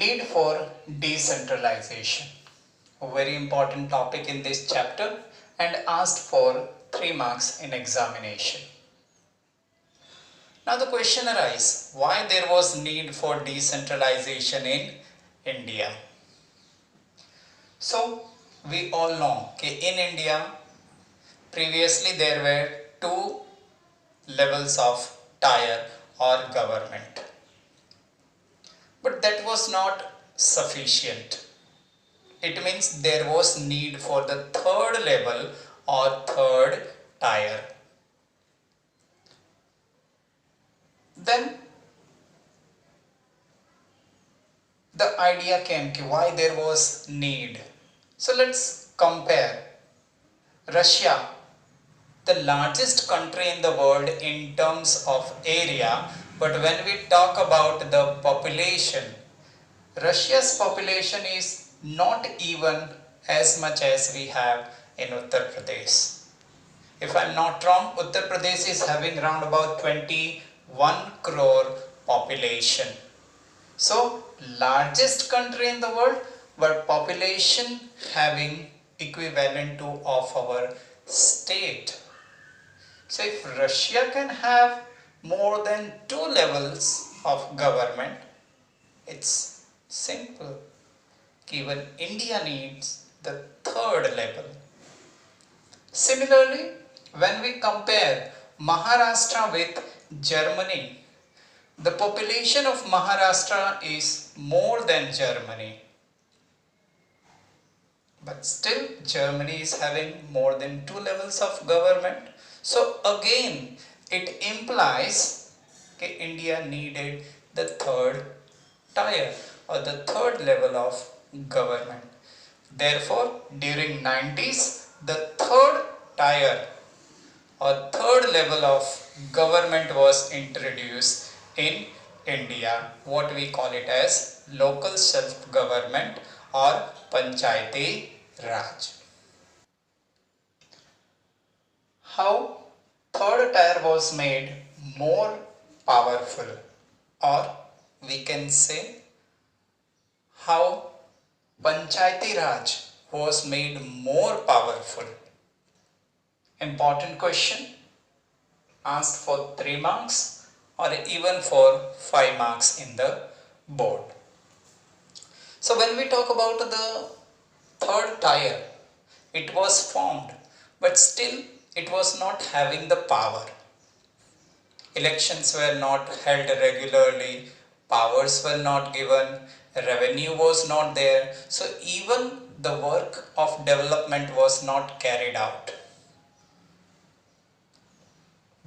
Need for decentralization, a very important topic in this chapter and asked for 3 marks in examination. Now the question arises, why there was need for decentralization in India? So we all know that in India previously there were two levels of tier or government, but that was not sufficient. It means there was need for the third level or third tier. Then the idea came to why there was need. So let's compare Russia, the largest country in the world in terms of area, but when we talk about the population, Russia's population is not even as much as we have in Uttar Pradesh. If I am not wrong, Uttar Pradesh is having around about 21 crore population. So, largest country in the world, but population having equivalent to of our state. So, if Russia can have more than 2 levels of government, it's simple. Even India needs the third level. Similarly, when we compare Maharashtra with Germany, the population of Maharashtra is more than Germany. But still, Germany is having more than 2 levels of government. So again, it implies that India needed the third tier or the third level of government. Therefore, during 90s, the third tier or third level of government was introduced in India. What we call it as local self-government or Panchayati Raj. How third tier was made more powerful, or we can say how Panchayati Raj was made more powerful. Important question asked for 3 marks or even for 5 marks in the board. So when we talk about the third tier, it was formed, but still it was not having the power. Elections were not held regularly, powers were not given, revenue was not there, so even the work of development was not carried out.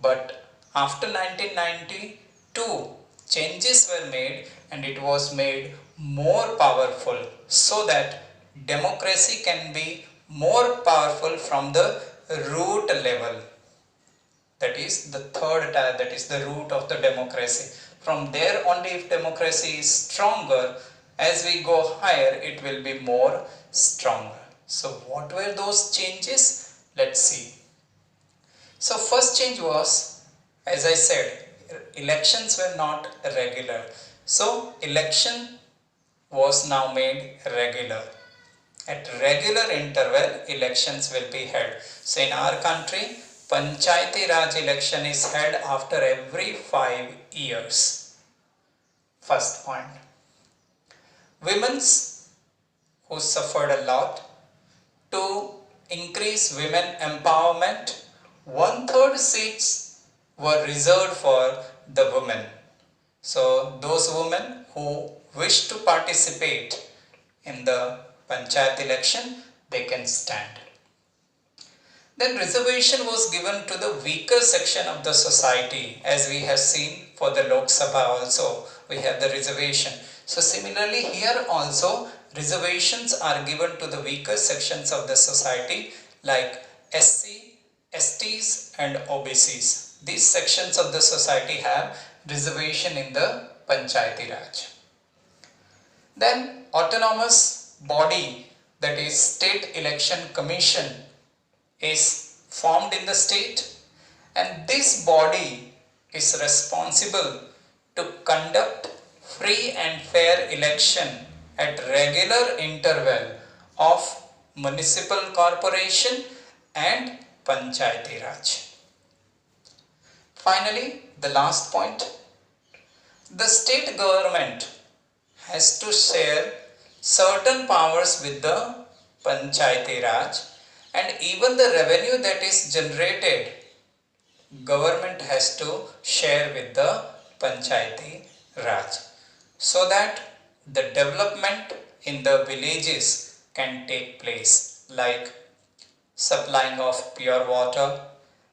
But after 1992, changes were made and it was made more powerful so that democracy can be more powerful from the root level. That is the third tier, that is the root of the democracy. From there only, if democracy is stronger, as we go higher, it will be more stronger. So what were those changes? Let's see. So first change was, as I said, elections were not regular. So election was now made regular. At regular interval, elections will be held. So in our country, Panchayati Raj election is held after every 5 years. First point. Women's who suffered a lot, to increase women empowerment, 1/3 seats were reserved for the women. So those women who wish to participate in the Panchayat election, they can stand. Then reservation was given to the weaker section of the society, as we have seen for the Lok Sabha also, we have the reservation. So similarly here also reservations are given to the weaker sections of the society like SC, STs and OBCs. These sections of the society have reservation in the Panchayati Raj. Then autonomous body, that is State Election Commission, is formed in the state, and this body is responsible to conduct free and fair election at regular interval of municipal corporation and Panchayati Raj. Finally, the last point, the state government has to share certain powers with the Panchayati Raj, and even the revenue that is generated, government has to share with the Panchayati Raj, so that the development in the villages can take place, like supplying of pure water,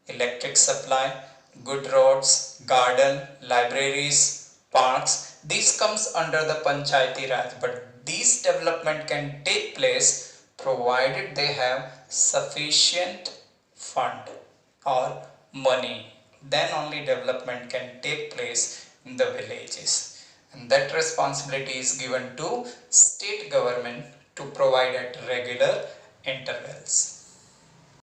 electric supply, good roads, garden, libraries, parks. These comes under the Panchayati Raj, but these development can take place provided they have sufficient fund or money. Then only development can take place in the villages, and that responsibility is given to state government to provide at regular intervals.